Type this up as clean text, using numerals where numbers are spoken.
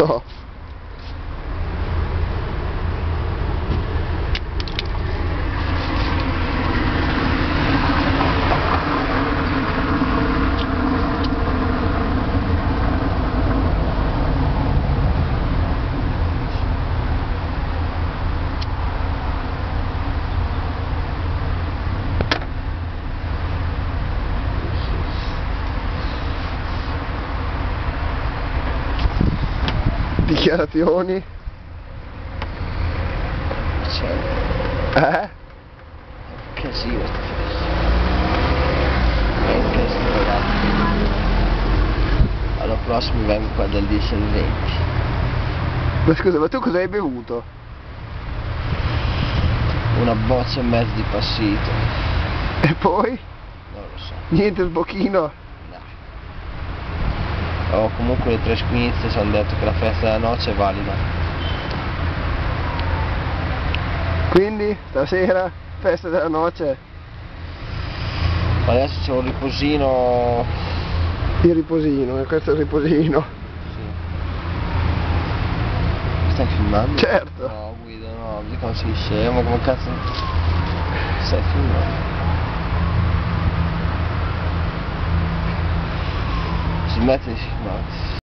No. Dichiarazioni? Cioè, casino sta festa. È un casino, ragazzi. Allora prossimo vengo qua dal 10 al 20. Ma scusa, ma tu cosa hai bevuto? Una boccia e mezzo di passito. E poi? Non lo so. Niente sbocchino? No. Oh, comunque le tre squinze ci hanno detto che la festa della noce è valida. Quindi, stasera, festa della noce, Adesso c'è un riposino. il riposino, e questo è il riposino. Sì. Stai filmando? Certo. No, Guido, no, dico non sei scemo, come cazzo. Stai filmando? Smetti di filmare.